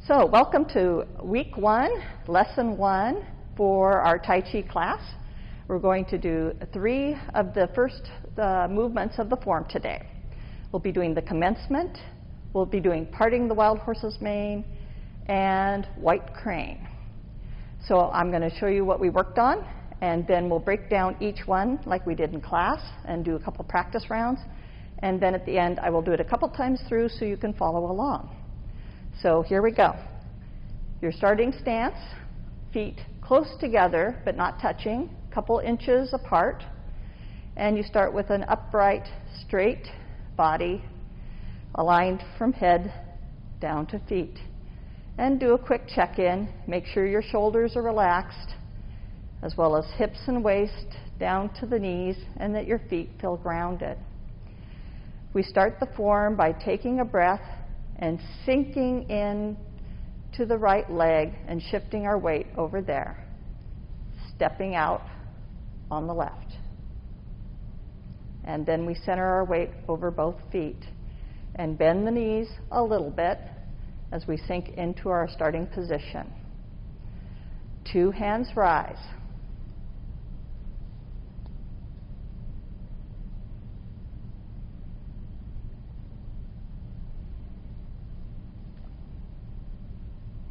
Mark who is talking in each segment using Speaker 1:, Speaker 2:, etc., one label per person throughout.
Speaker 1: So welcome to week 1, lesson 1 for our Tai Chi class. We're going to do 3 of the first movements of the form today. We'll be doing the commencement, we'll be doing parting the wild horse's mane, and white crane. So I'm going to show you what we worked on, and then we'll break down each one like we did in class and do a couple practice rounds. And then at the end, I will do it a couple times through so you can follow along. So here we go. Your starting stance, feet close together but not touching, a couple inches apart. And you start with an upright, straight body, aligned from head down to feet. And do a quick check-in. Make sure your shoulders are relaxed, as well as hips and waist down to the knees, and that your feet feel grounded. We start the form by taking a breath and sinking in to the right leg and shifting our weight over there, stepping out on the left. And then we center our weight over both feet and bend the knees a little bit as we sink into our starting position. 2 hands rise.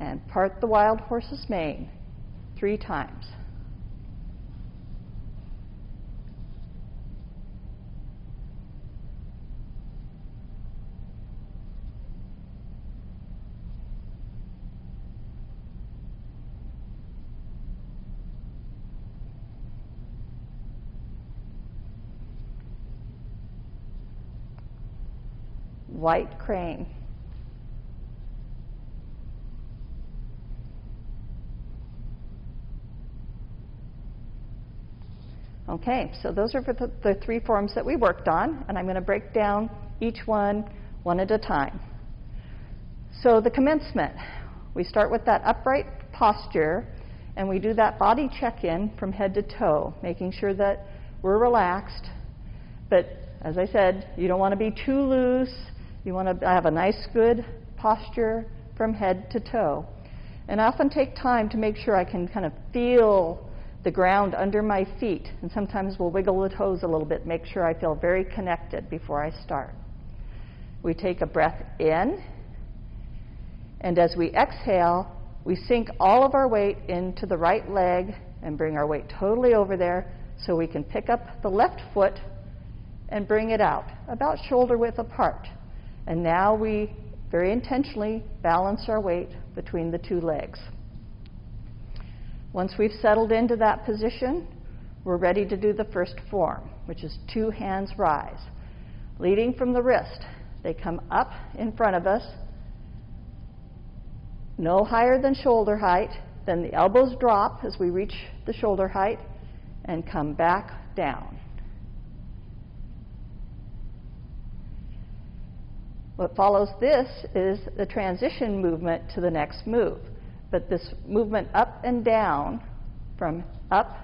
Speaker 1: And part the wild horse's mane 3 times. White crane. Okay, so those are the 3 forms that we worked on, and I'm going to break down each one at a time. So the commencement, we start with that upright posture, and we do that body check-in from head to toe, making sure that we're relaxed. But as I said, you don't want to be too loose. You want to have a nice, good posture from head to toe. And I often take time to make sure I can kind of feel the ground under my feet, and sometimes we'll wiggle the toes a little bit, make sure I feel very connected before I start. We take a breath in, and as we exhale, we sink all of our weight into the right leg and bring our weight totally over there so we can pick up the left foot and bring it out, about shoulder width apart. And now we very intentionally balance our weight between the 2 legs. Once we've settled into that position, we're ready to do the first form, which is 2 hands rise. Leading from the wrist, they come up in front of us, no higher than shoulder height. Then the elbows drop as we reach the shoulder height and come back down. What follows this is the transition movement to the next move. But this movement up and down, from up,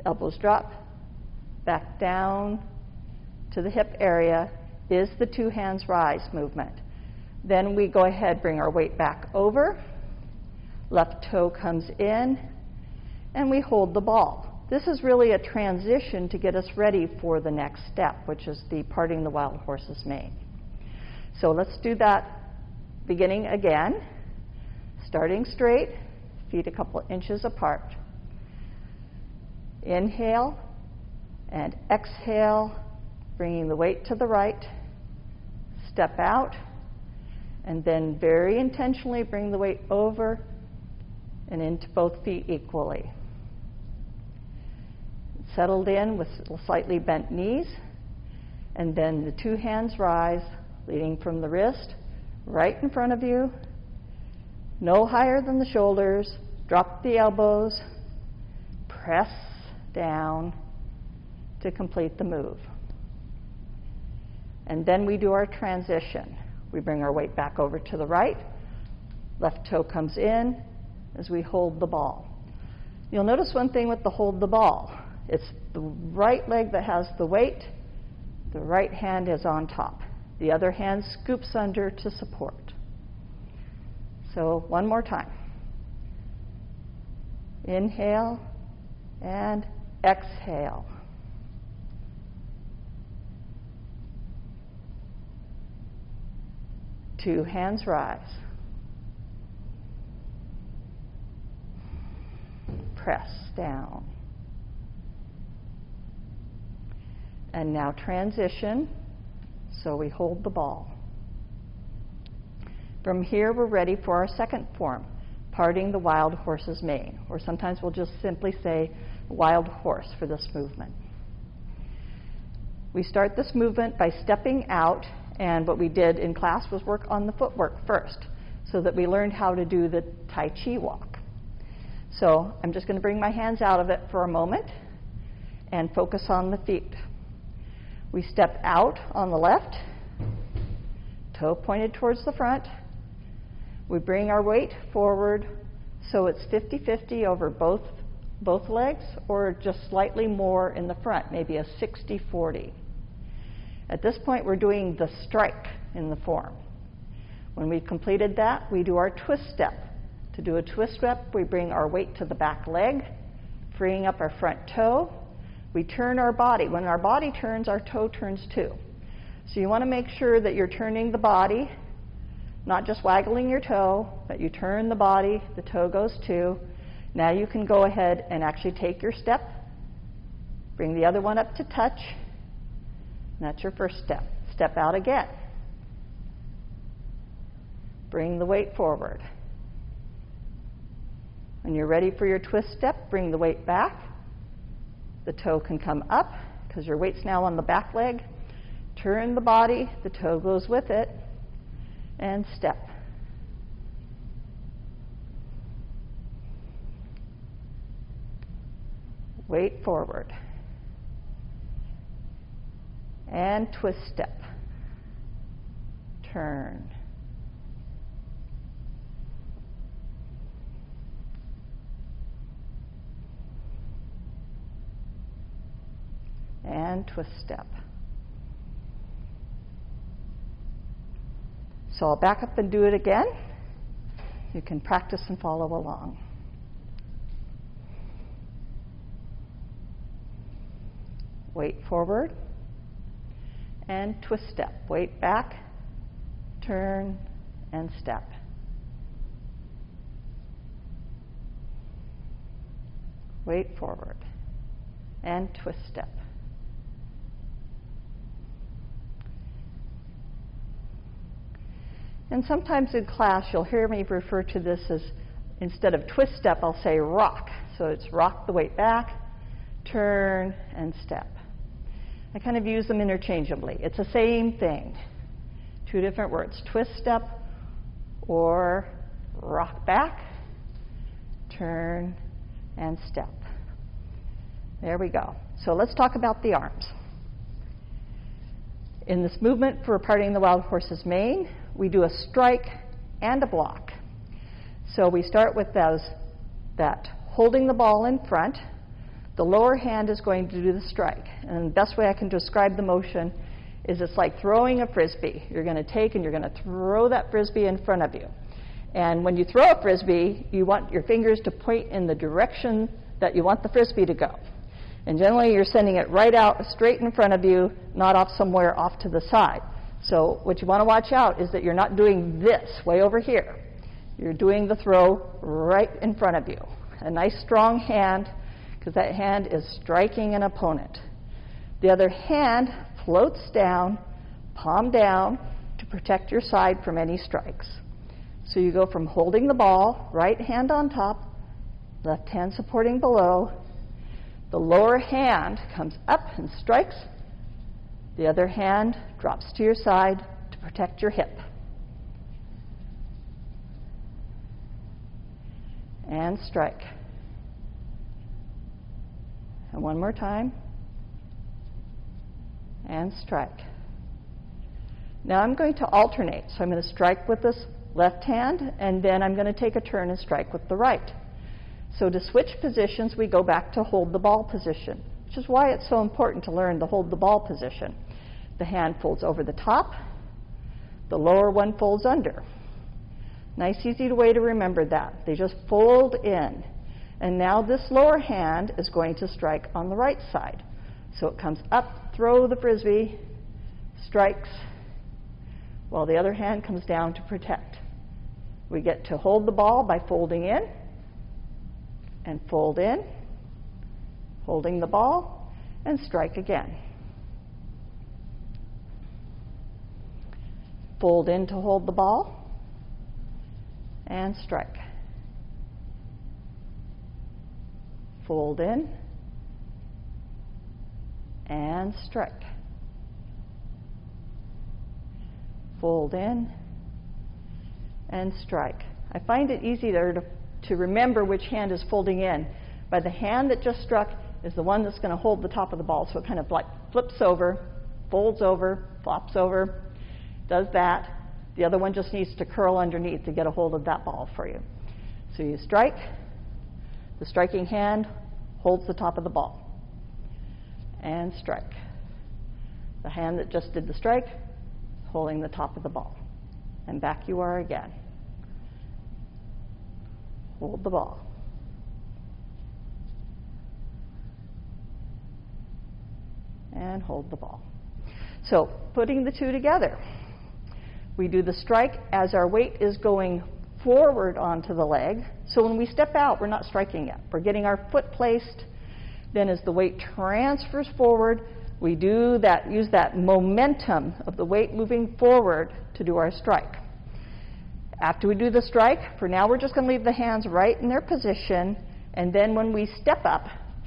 Speaker 1: elbows drop, back down to the hip area, is the 2 hands rise movement. Then we go ahead, bring our weight back over, left toe comes in, and we hold the ball. This is really a transition to get us ready for the next step, which is the parting the wild horse's mane. So let's do that beginning again. Starting straight, feet a couple inches apart. Inhale and exhale, bringing the weight to the right. Step out, and then very intentionally bring the weight over and into both feet equally. Settled in with slightly bent knees, and then the 2 hands rise, leading from the wrist, right in front of you. No higher than the shoulders, drop the elbows, press down to complete the move. And then we do our transition. We bring our weight back over to the right, left toe comes in as we hold the ball. You'll notice one thing with the hold the ball. It's the right leg that has the weight, the right hand is on top. The other hand scoops under to support. So one more time. Inhale and exhale. Two hands rise. Press down. And now transition, so we hold the ball. From here, we're ready for our second form, parting the wild horse's mane, or sometimes we'll just simply say wild horse for this movement. We start this movement by stepping out, and what we did in class was work on the footwork first, so that we learned how to do the Tai Chi walk. So I'm just going to bring my hands out of it for a moment and focus on the feet. We step out on the left, toe pointed towards the front. We bring our weight forward so it's 50-50 over both legs, or just slightly more in the front, maybe a 60-40. At this point, we're doing the strike in the form. When we've completed that, we do our twist step. To do a twist step, we bring our weight to the back leg, freeing up our front toe. We turn our body. When our body turns, our toe turns too. So you want to make sure that you're turning the body, not just waggling your toe, but you turn the body, the toe goes too. Now you can go ahead and actually take your step, bring the other one up to touch, and that's your first step. Step out again. Bring the weight forward. When you're ready for your twist step, bring the weight back. The toe can come up because your weight's now on the back leg. Turn the body, the toe goes with it, and step. Weight forward. And twist step. Turn. And twist step. So I'll back up and do it again. You can practice and follow along. Weight forward and twist step. Weight back, turn, and step. Weight forward and twist step. And sometimes in class, you'll hear me refer to this as, instead of twist step, I'll say rock. So it's rock the weight back, turn, and step. I kind of use them interchangeably. It's the same thing. Two different words, twist step or rock back, turn, and step. There we go. So let's talk about the arms. In this movement for parting the wild horse's mane, we do a strike and a block. So we start with that holding the ball in front. The lower hand is going to do the strike. And the best way I can describe the motion is it's like throwing a frisbee. You're going to take and you're going to throw that frisbee in front of you. And when you throw a frisbee, you want your fingers to point in the direction that you want the frisbee to go. And generally you're sending it right out straight in front of you, not off somewhere off to the side. So what you want to watch out is that you're not doing this way over here. You're doing the throw right in front of you. A nice strong hand, because that hand is striking an opponent. The other hand floats down, palm down, to protect your side from any strikes. So you go from holding the ball, right hand on top, left hand supporting below. The lower hand comes up and strikes. The other hand drops to your side to protect your hip. And strike. And one more time. And strike. Now I'm going to alternate. So I'm going to strike with this left hand, and then I'm going to take a turn and strike with the right. So to switch positions, we go back to hold the ball position, which is why it's so important to learn the hold the ball position. The hand folds over the top. The lower one folds under. Nice, easy way to remember that. They just fold in. And now this lower hand is going to strike on the right side. So it comes up, throw the frisbee, strikes, while the other hand comes down to protect. We get to hold the ball by folding in and fold in, holding the ball, and strike again. Fold in to hold the ball, and strike. Fold in, and strike. Fold in, and strike. I find it easier to remember which hand is folding in. By the hand that just struck is the one that's going to hold the top of the ball. So it kind of like flips over, folds over, flops over, does that. The other one just needs to curl underneath to get a hold of that ball for you. So you strike. The striking hand holds the top of the ball. And strike. The hand that just did the strike, holding the top of the ball. And back you are again. Hold the ball. And hold the ball. So putting the two together, we do the strike as our weight is going forward onto the leg. So when we step out, we're not striking yet. We're getting our foot placed. Then as the weight transfers forward, we do that, use that momentum of the weight moving forward to do our strike. After we do the strike, for now we're just going to leave the hands right in their position, and then when we step up,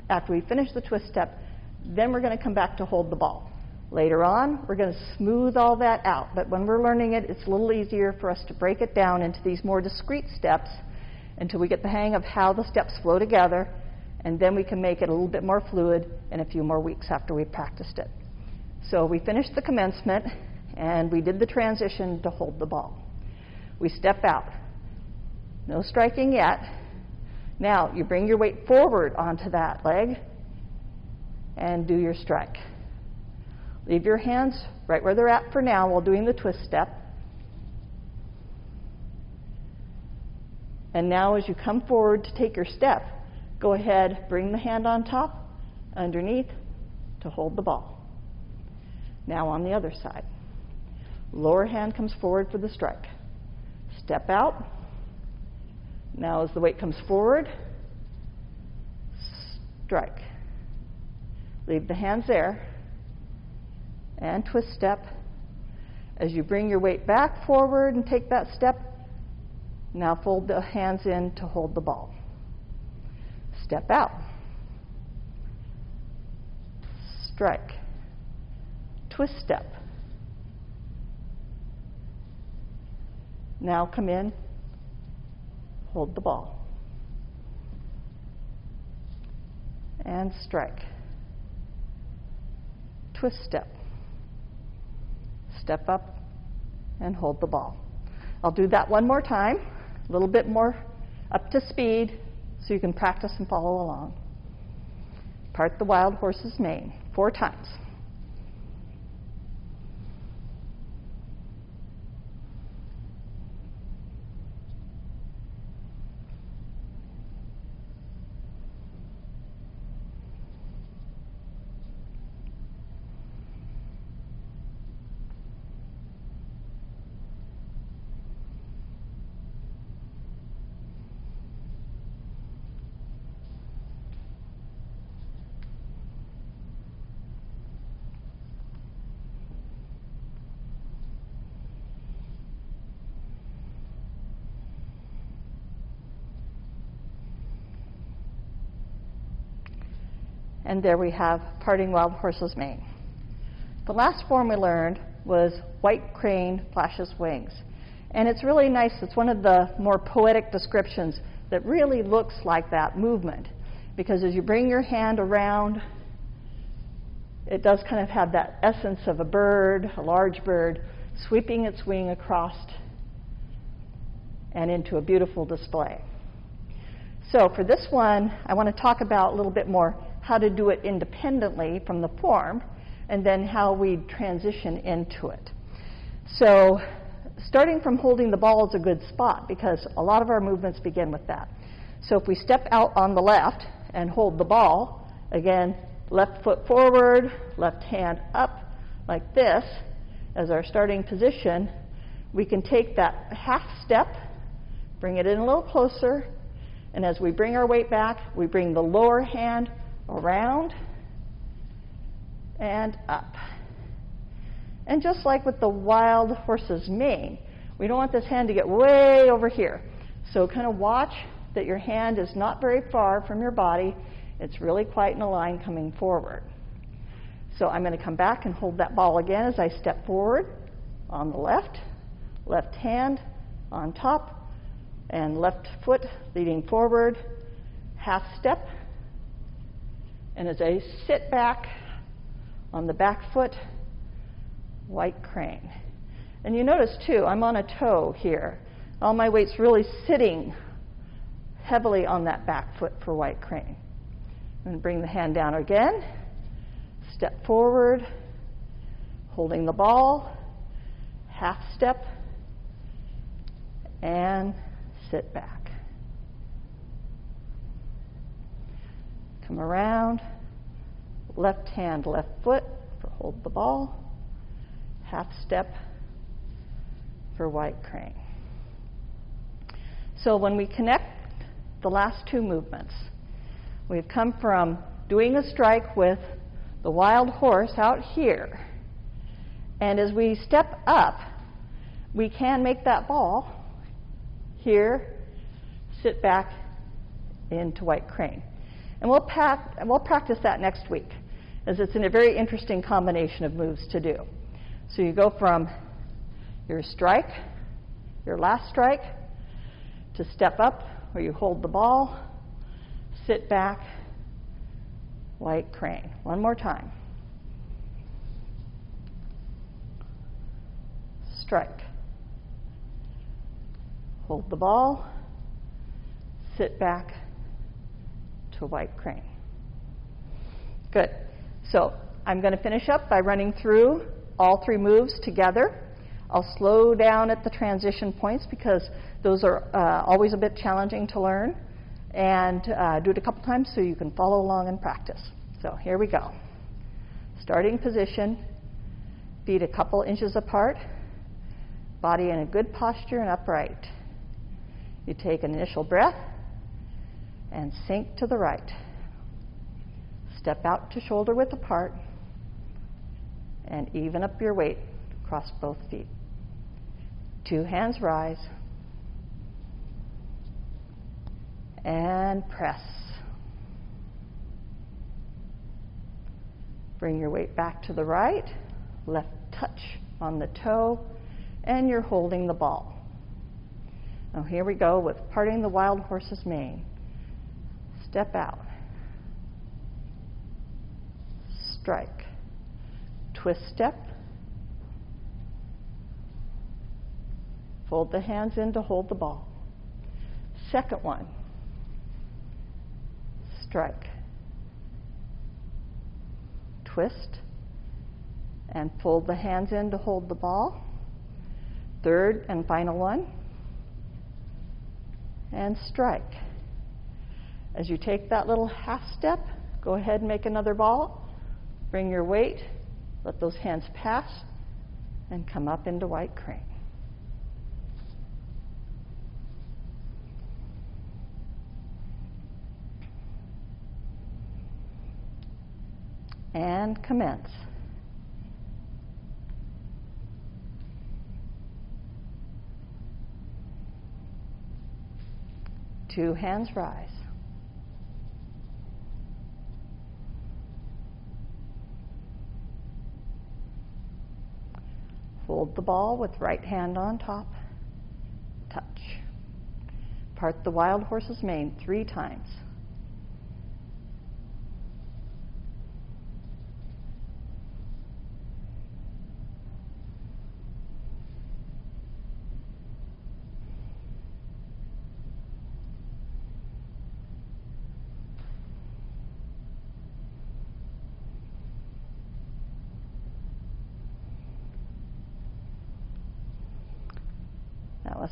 Speaker 1: after we finish the twist step, then we're going to come back to hold the ball. Later on, we're going to smooth all that out, but when we're learning it, it's a little easier for us to break it down into these more discrete steps until we get the hang of how the steps flow together, and then we can make it a little bit more fluid in a few more weeks after we've practiced it. So we finished the commencement, and we did the transition to hold the ball. We step out. No striking yet. Now, you bring your weight forward onto that leg and do your strike. Leave your hands right where they're at for now while doing the twist step. And now as you come forward to take your step, go ahead, bring the hand on top, underneath, to hold the ball. Now on the other side. Lower hand comes forward for the strike. Step out. Now as the weight comes forward, strike. Leave the hands there and twist step. As you bring your weight back forward and take that step, now fold the hands in to hold the ball. Step out. Strike. Twist step. Now come in, hold the ball. And strike. Twist step. Step up and hold the ball. I'll do that one more time, a little bit more up to speed so you can practice and follow along. Part the wild horse's mane 4 times. And there we have parting wild horse's mane. The last form we learned was white crane flashes wings. And it's really nice. It's one of the more poetic descriptions that really looks like that movement. Because as you bring your hand around, it does kind of have that essence of a bird, a large bird, sweeping its wing across and into a beautiful display. So for this one, I want to talk about a little bit more how to do it independently from the form, and then how we transition into it. So starting from holding the ball is a good spot because a lot of our movements begin with that. So if we step out on the left and hold the ball, again, left foot forward, left hand up like this as our starting position, we can take that half step, bring it in a little closer, and as we bring our weight back, we bring the lower hand around and up. And just like with the wild horse's mane, we don't want this hand to get way over here. So kind of watch that your hand is not very far from your body. It's really quite in a line coming forward. So I'm going to come back and hold that ball again as I step forward on the left, left hand on top, and left foot leading forward, half step. And as I sit back on the back foot, white crane. And you notice too, I'm on a toe here. All my weight's really sitting heavily on that back foot for white crane. I'm going to bring the hand down again, step forward, holding the ball, half step, and sit back. Come around, left hand, left foot for hold the ball, half step for white crane. So when we connect the last two movements, we've come from doing a strike with the wild horse out here, and as we step up, we can make that ball here, sit back into white crane. And we'll practice that next week, as it's a very interesting combination of moves to do. So you go from your strike, your last strike, to step up where you hold the ball, sit back, white crane. One more time. Strike. Hold the ball, sit back to white crane. Good. So I'm going to finish up by running through all three moves together. I'll slow down at the transition points because those are always a bit challenging to learn, and do it a couple times so you can follow along and practice. So here we go. Starting position, feet a couple inches apart, body in a good posture and upright. You take an initial breath and sink to the right. Step out to shoulder width apart and even up your weight across both feet. Two hands rise and press. Bring your weight back to the right, left touch on the toe, and you're holding the ball. Now here we go with parting the wild horse's mane. Step out. Strike. Twist step. Fold the hands in to hold the ball. Second one. Strike. Twist. And fold the hands in to hold the ball. Third and final one. And strike. As you take that little half step, go ahead and make another ball. Bring your weight, let those hands pass, and come up into white crane. And commence. Two hands rise. Hold the ball with right hand on top. Touch. Part the wild horse's mane 3 times.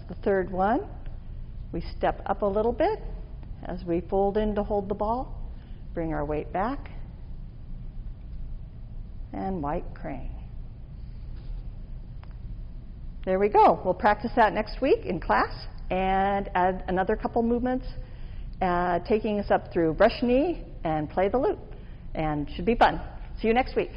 Speaker 1: the third one. We step up a little bit as we fold in to hold the ball. Bring our weight back. And white crane. There we go. We'll practice that next week in class and add another couple movements, taking us up through brush knee and play the loop. And should be fun. See you next week.